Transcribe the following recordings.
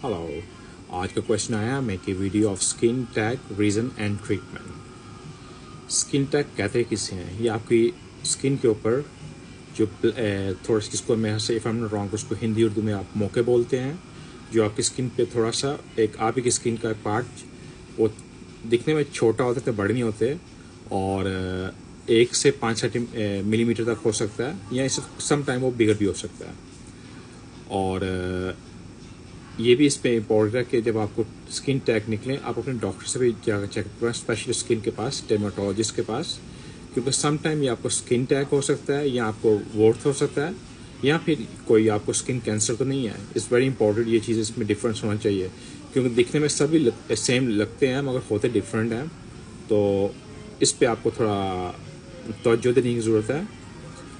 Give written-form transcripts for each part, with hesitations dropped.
Hello, आज का question आया make a video of skin tag reason and treatment. Skin tag कहते किसे हैं? ये आपकी स्किन के ऊपर जो थोड़ा सा, जिसको मैं से if I am not wrong उसको हिंदी उर्दू में आप मोके बोलते हैं, जो आपकी स्किन पे थोड़ा सा एक आप ही की स्किन का पार्ट वो दिखने में छोटा होता है, बड़े नहीं होते, और 1 से 5 मिलीमीटर तक हो सकता है, या इसे सम टाइम वो बिगड़ भी हो सकता है। और ये भी इस पे इम्पोर्टेंट है कि जब आपको स्किन टैग निकले आप अपने डॉक्टर से भी जाकर चेक करें, स्पेशली स्किन के पास, डर्मेटोलॉजिस्ट के पास, क्योंकि सम टाइम ये आपको स्किन टैग हो सकता है, या आपको वोर्थ हो सकता है, या फिर कोई आपको स्किन कैंसर तो नहीं है। इट्स वेरी इंपॉर्टेंट, ये चीज़ इसमें डिफरेंस होना चाहिए, क्योंकि दिखने में सभी सेम लगते हैं मगर होते डिफरेंट हैं। तो इस पर आपको थोड़ा तवज्जो देने की ज़रूरत है।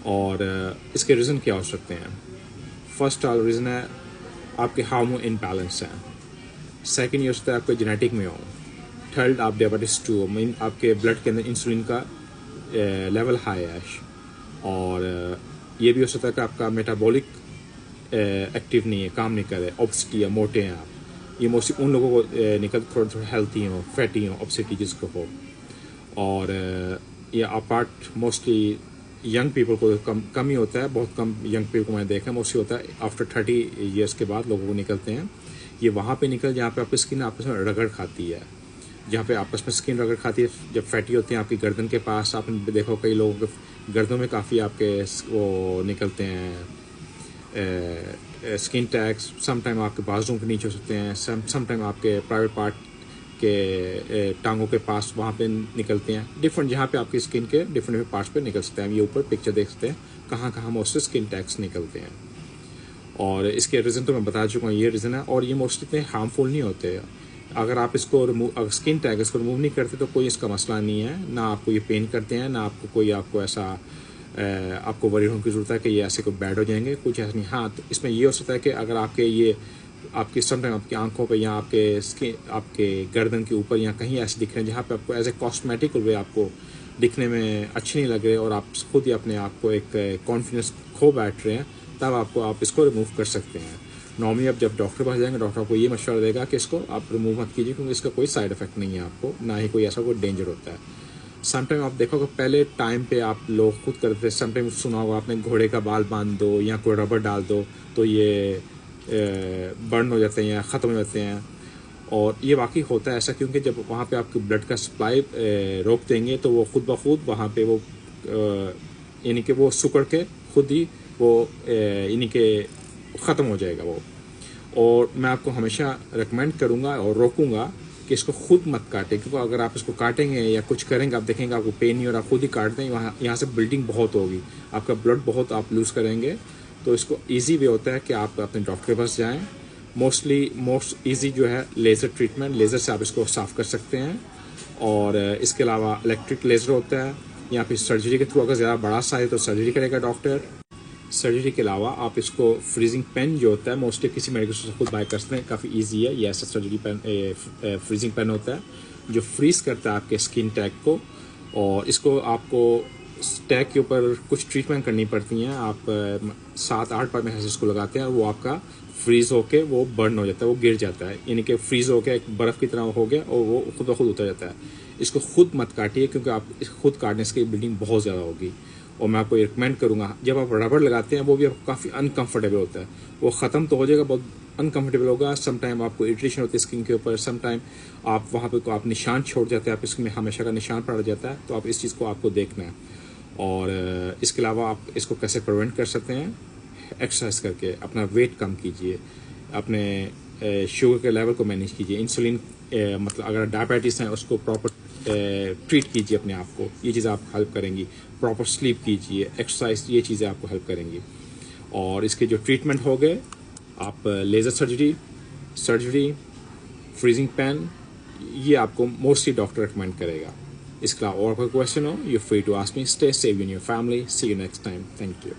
और इसके रीज़न क्या हो सकते हैं? फर्स्ट ऑल रीज़न है आपके हार्मोन इनबैलेंस है। सेकंड ये हो सकता है आपके जेनेटिक में हो। थर्ड आप डायबिटीज 2 हो, मीन आपके ब्लड के अंदर इंसुलिन का लेवल हाई है। और ये भी हो सकता है कि आपका मेटाबॉलिक एक्टिव नहीं है, काम नहीं कर रहे, ओबेसिटी है, मोटे हैं आप। ये मोस्टली उन लोगों को निकल थोड़ा हेल्थी हो, फैटी हो, ओबेसिटी जिसको हो। और ये अपार्ट मोस्टली यंग पीपल को कम ही होता है, बहुत कम यंग पीपल को मैंने देखा, मोस्टली होता है आफ्टर 30 ईयर्स के बाद लोगों को निकलते हैं। ये वहाँ पे निकल जहाँ पे आपकी स्किन आपस में रगड़ खाती है, जहाँ पे आपस में स्किन रगड़ खाती है। जब फैटी होती है आपकी गर्दन के पास, आपने देखो कई लोगों के गर्दनों में काफ़ी आपके वो निकलते हैं स्किन टैग्स। समटाइम आपके बाजुओं के नीचे हो सकते हैं, समटाइम आपके प्राइवेट पार्ट के टांगों के पास वहाँ पे निकलते हैं। डिफरेंट जहाँ पे आपकी स्किन के डिफरेंट पार्ट्स पे निकल सकते हैं। ये ऊपर पिक्चर देख सकते हैं कहाँ कहाँ मोस्टली स्किन टैग्स निकलते हैं। और इसके रीज़न तो मैं बता चुका हूँ, ये रीज़न है। और ये मोस्टली इतने हार्मफुल नहीं होते। अगर आप इसको रिमूव, अगर स्किन टैग इसको रिमूव नहीं करते तो कोई इसका मसला नहीं है, ना आपको ये पेन करते हैं, ना आपको कोई आपको ऐसा आपको वरी होने की ज़रूरत है कि ये ऐसे को बैड हो जाएंगे, कुछ ऐसा नहीं। हाँ, तो इसमें ये हो सकता है कि अगर आपके ये आपकी समटाइम आपकी आंखों पे या आपके स्किन, आपके गर्दन के ऊपर या कहीं ऐसे दिख रहे हैं जहाँ पे आपको एज ए कॉस्मेटिक वे आपको दिखने में अच्छे नहीं लग रहे, और आप खुद ही अपने आप को एक कॉन्फिडेंस खो बैठ रहे हैं, तब आप इसको रिमूव कर सकते हैं। नॉर्मली आप जब डॉक्टर पास जाएंगे, डॉक्टर आपको ये मशवरा देगा कि इसको आप रिमूव मत कीजिए, क्योंकि इसका कोई साइड इफेक्ट नहीं है आपको, ना ही कोई ऐसा कोई डेंजर होता है। समटाइम आप देखोगे पहले टाइम पे आप लोग खुद करते थे, समटाइम सुना होगा आपने घोड़े का बाल बांध दो या कोई रबर डाल दो तो ये बर्न हो जाते हैं या ख़त्म हो जाते हैं। और ये वाकई होता है ऐसा, क्योंकि जब वहाँ पे आपके ब्लड का सप्लाई रोक देंगे तो वो खुद ब खुद वहाँ पे वो यानी कि वो सुकड़ के खुद ही वो यानी कि ख़त्म हो जाएगा वो। और मैं आपको हमेशा रिकमेंड करूँगा और रोकूँगा कि इसको खुद मत काटें, क्योंकि अगर आप इसको काटेंगे या कुछ करेंगे आप देखेंगे आपको पेन नहीं, और आप खुद ही काट दें, यहाँ से ब्लीडिंग बहुत होगी, आपका ब्लड बहुत आप लूज़ करेंगे। तो इसको इजी वे होता है कि आप अपने डॉक्टर के पास जाएं। मोस्ट इजी जो है लेज़र ट्रीटमेंट, लेज़र से आप इसको साफ़ कर सकते हैं। और इसके अलावा इलेक्ट्रिक लेज़र होता है, या फिर सर्जरी के थ्रू, अगर ज़्यादा बड़ा सा है तो सर्जरी करेगा डॉक्टर। सर्जरी के अलावा आप इसको फ्रीजिंग पेन जो होता है, मोस्टली किसी मेडिकल स्टोर से खुद बाय कर सकते हैं, काफ़ी ईजी है। ये ऐसा सर्जरी पेन फ्रीजिंग पेन होता है जो फ्रीज़ करता है आपके स्किन टैग को, और इसको आपको टैग के ऊपर कुछ ट्रीटमेंट करनी पड़ती हैं। आप 7-8 बार में इसको लगाते हैं और वो आपका फ्रीज़ होके वो बर्न हो जाता है, वो गिर जाता है, यानी कि फ्रीज़ होके एक बर्फ़ की तरह हो गया और वो खुद ब खुद उतर जाता है। इसको खुद मत काटिए, क्योंकि आप खुद काटने से ब्लीडिंग बहुत ज़्यादा होगी। और मैं आपको रिकमेंड करूँगा, जब आप रबर लगाते हैं वो भी आपको काफ़ी अनकंफर्टेबल होता है, वो ख़त्म तो हो जाएगा, बहुत अनकंफर्टेबल होगा। समटाइम आपको इरिटेशन होती है स्किन के ऊपर, समटाइम आप वहाँ पे को आप निशान छोड़ जाते हैं, आप इसमें हमेशा का निशान पड़ जाता है। तो आप इस चीज़ को आपको देखना है। और इसके अलावा आप इसको कैसे प्रिवेंट कर सकते हैं? एक्सरसाइज करके अपना वेट कम कीजिए, अपने शुगर के लेवल को मैनेज कीजिए, इंसुलिन मतलब अगर डायबिटीज़ है उसको प्रॉपर ट्रीट कीजिए अपने आप को, ये चीज़ें आप हेल्प करेंगी। प्रॉपर स्लीप कीजिए, एक्सरसाइज, ये चीज़ें आपको हेल्प करेंगी। और इसके जो ट्रीटमेंट हो गए, आप लेज़र सर्जरी, फ्रीजिंग पेन, ये आपको मोस्टली डॉक्टर रिकमेंड करेगा। इसके अलावा और कोई क्वेश्चन हो, you free to ask me. Stay safe in your family. See you next time. Thank you.